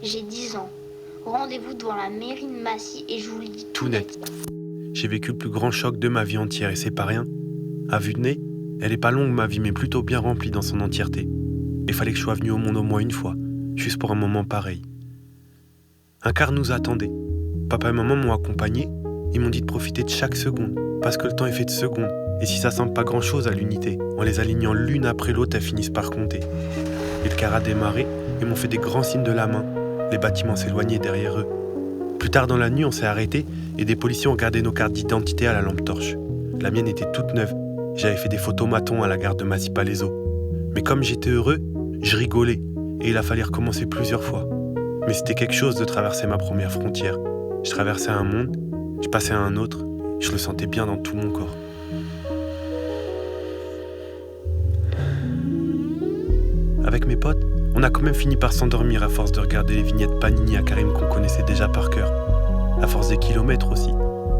J'ai 10 ans. Rendez-vous devant la mairie de Massy et je vous le dis Tout net. J'ai vécu le plus grand choc de ma vie entière et c'est pas rien. À vue de nez, elle est pas longue ma vie mais plutôt bien remplie dans son entièreté. Il fallait que je sois venu au monde au moins une fois, juste pour un moment pareil. Un car nous attendait. Papa et maman m'ont accompagné. Ils m'ont dit de profiter de chaque seconde, parce que le temps est fait de secondes. Et si ça semble pas grand-chose à l'unité, en les alignant l'une après l'autre, elles finissent par compter. Et le car a démarré, ils m'ont fait des grands signes de la main. Les bâtiments s'éloignaient derrière eux. Plus tard dans la nuit, on s'est arrêté et des policiers ont gardé nos cartes d'identité à la lampe torche. La mienne était toute neuve. J'avais fait des photomatons à la gare de Massy-Palaiseau. Mais comme j'étais heureux, je rigolais et il a fallu recommencer plusieurs fois. Mais c'était quelque chose de traverser ma première frontière. Je traversais un monde, je passais à un autre, je le sentais bien dans tout mon corps. Avec mes potes, on a quand même fini par s'endormir à force de regarder les vignettes Panini à Karim qu'on connaissait déjà par cœur. À force des kilomètres aussi,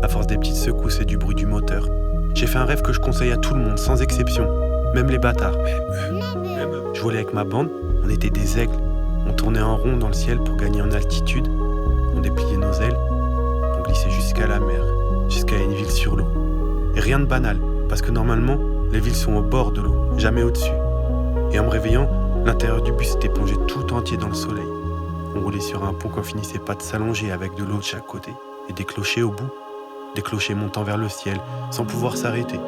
à force des petites secousses et du bruit du moteur. J'ai fait un rêve que je conseille à tout le monde, sans exception, même les bâtards. Même eux. Je volais avec ma bande, on était des aigles. On tournait en rond dans le ciel pour gagner en altitude. On dépliait nos ailes, on glissait jusqu'à la mer, jusqu'à une ville sur l'eau. Et rien de banal, parce que normalement, les villes sont au bord de l'eau, jamais au-dessus. Et en me réveillant, l'intérieur du bus était plongé tout entier dans le soleil. On roulait sur un pont qu'on finissait pas de s'allonger avec de l'eau de chaque côté. Et des clochers au bout. Des clochers montant vers le ciel, sans pouvoir s'arrêter.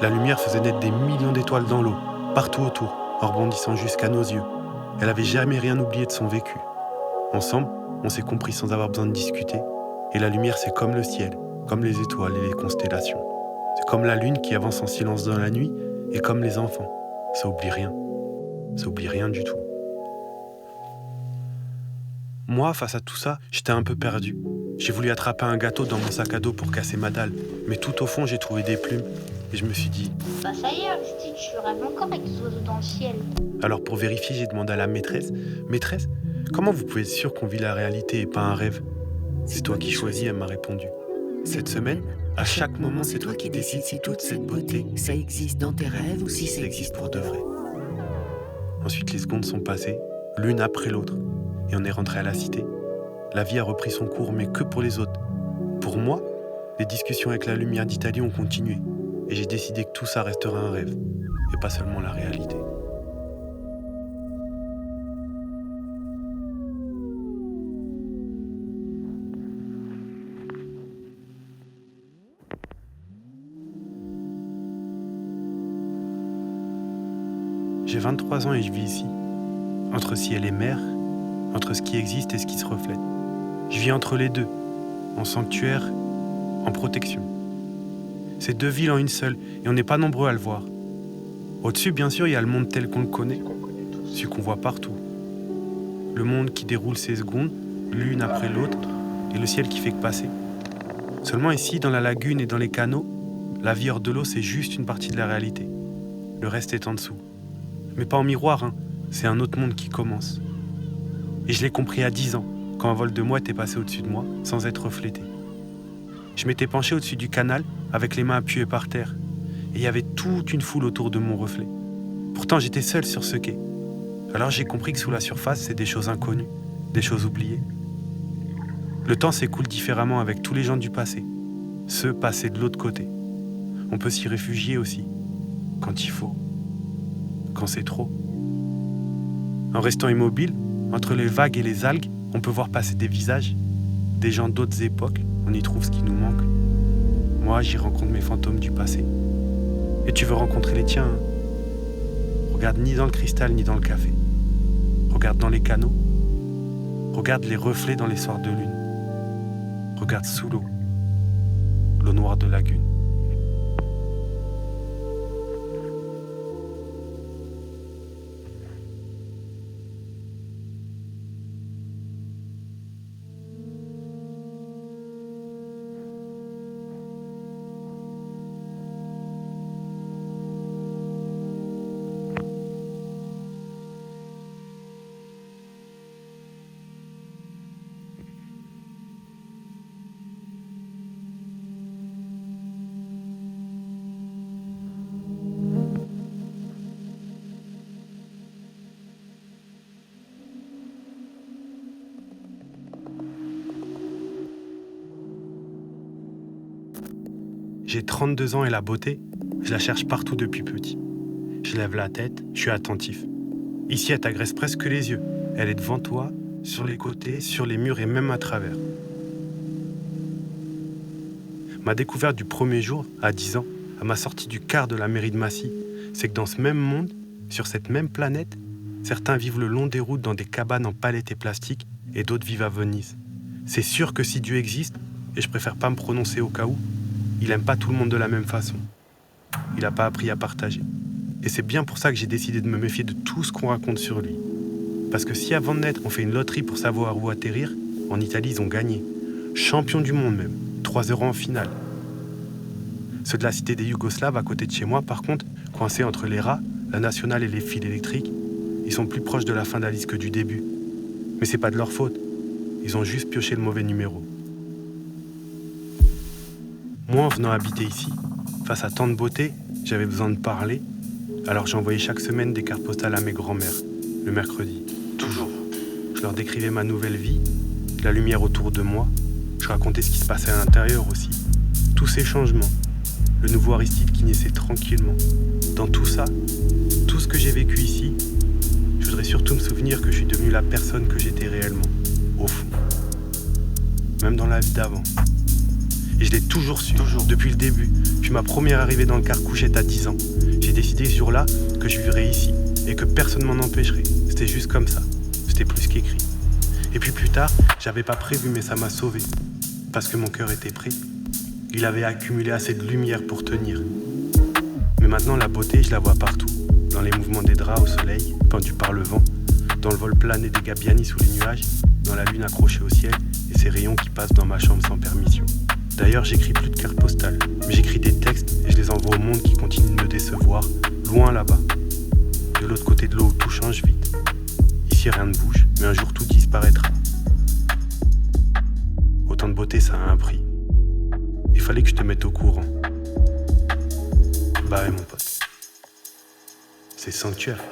La lumière faisait naître des millions d'étoiles dans l'eau, partout autour, en rebondissant jusqu'à nos yeux. Elle avait jamais rien oublié de son vécu. Ensemble, on s'est compris sans avoir besoin de discuter. Et la lumière, c'est comme le ciel, comme les étoiles et les constellations. C'est comme la lune qui avance en silence dans la nuit, et comme les enfants. Ça oublie rien. Ça oublie rien du tout. Moi, face à tout ça, j'étais un peu perdu. J'ai voulu attraper un gâteau dans mon sac à dos pour casser ma dalle, mais tout au fond, j'ai trouvé des plumes. Et je me suis dit... Bah ça y est, Aristide, tu rêves encore avec des oiseaux dans le ciel. Alors pour vérifier, j'ai demandé à la maîtresse, « Maîtresse, comment vous pouvez être sûre qu'on vit la réalité et pas un rêve ?» C'est toi qui choisis, elle m'a répondu. Cette semaine, à chaque moment, c'est toi qui décides si toute cette beauté, ça existe dans tes rêves ou si ça existe pour de vrai. Ensuite, les secondes sont passées, l'une après l'autre, et on est rentré à la cité. La vie a repris son cours, mais que pour les autres. Pour moi, les discussions avec la lumière d'Italie ont continué, et j'ai décidé que tout ça restera un rêve, et pas seulement la réalité. J'ai 23 ans et je vis ici, entre ciel et mer, entre ce qui existe et ce qui se reflète. Je vis entre les deux, en sanctuaire, en protection. C'est deux villes en une seule, et on n'est pas nombreux à le voir. Au-dessus, bien sûr, il y a le monde tel qu'on le connaît, celui qu'on voit partout. Le monde qui déroule ses secondes, l'une après l'autre, et le ciel qui fait que passer. Seulement ici, dans la lagune et dans les canaux, la vie hors de l'eau, c'est juste une partie de la réalité. Le reste est en dessous. Mais pas en miroir, hein. C'est un autre monde qui commence. Et je l'ai compris à 10 ans, quand un vol de mouettes est passé au-dessus de moi, sans être reflété. Je m'étais penché au-dessus du canal, avec les mains appuyées par terre, et il y avait toute une foule autour de mon reflet. Pourtant, j'étais seul sur ce quai. Alors j'ai compris que sous la surface, c'est des choses inconnues, des choses oubliées. Le temps s'écoule différemment avec tous les gens du passé, ceux passés de l'autre côté. On peut s'y réfugier aussi, quand il faut, quand c'est trop. En restant immobile, entre les vagues et les algues, on peut voir passer des visages, des gens d'autres époques, on y trouve ce qui nous manque. Moi, j'y rencontre mes fantômes du passé. Et tu veux rencontrer les tiens, hein? Regarde ni dans le cristal ni dans le café. Regarde dans les canaux. Regarde les reflets dans les soirs de lune. Regarde sous l'eau, l'eau noire de lagune. J'ai 32 ans et la beauté, je la cherche partout depuis petit. Je lève la tête, je suis attentif. Ici, elle t'agresse presque les yeux. Elle est devant toi, sur les côtés, sur les murs et même à travers. Ma découverte du premier jour, à 10 ans, à ma sortie du quart de la mairie de Massy, c'est que dans ce même monde, sur cette même planète, certains vivent le long des routes dans des cabanes en palettes et plastique et d'autres vivent à Venise. C'est sûr que si Dieu existe, et je préfère pas me prononcer au cas où, il aime pas tout le monde de la même façon. Il a pas appris à partager. Et c'est bien pour ça que j'ai décidé de me méfier de tout ce qu'on raconte sur lui. Parce que si avant de naître, on fait une loterie pour savoir où atterrir, en Italie, ils ont gagné. Champion du monde même, 3 € en finale. Ceux de la cité des Yougoslaves, à côté de chez moi, par contre, coincés entre les rats, la nationale et les fils électriques, ils sont plus proches de la fin d'Alice que du début. Mais c'est pas de leur faute. Ils ont juste pioché le mauvais numéro. Moi, en venant habiter ici, face à tant de beauté, j'avais besoin de parler. Alors j'envoyais chaque semaine des cartes postales à mes grands-mères, le mercredi. Toujours. Je leur décrivais ma nouvelle vie, la lumière autour de moi. Je racontais ce qui se passait à l'intérieur aussi. Tous ces changements. Le nouveau Aristide qui naissait tranquillement. Dans tout ça, tout ce que j'ai vécu ici, je voudrais surtout me souvenir que je suis devenu la personne que j'étais réellement, au fond. Même dans la vie d'avant. Et je l'ai toujours su, depuis le début. Puis ma première arrivée dans le Carcouchette à 10 ans. J'ai décidé ce jour-là que je vivrais ici et que personne m'en empêcherait. C'était juste comme ça. C'était plus qu'écrit. Et puis plus tard, j'avais pas prévu mais ça m'a sauvé. Parce que mon cœur était prêt. Il avait accumulé assez de lumière pour tenir. Mais maintenant la beauté, je la vois partout. Dans les mouvements des draps au soleil, pendus par le vent. Dans le vol plané des Gabbiani sous les nuages. Dans la lune accrochée au ciel et ces rayons qui passent dans ma chambre sans permission. D'ailleurs, j'écris plus de cartes postales, mais j'écris des textes et je les envoie au monde qui continue de me décevoir, loin là-bas. De l'autre côté de l'eau où tout change vite. Ici, rien ne bouge, mais un jour tout disparaîtra. Autant de beauté, ça a un prix. Il fallait que je te mette au courant. Bah ouais, mon pote. C'est Sanctuaire.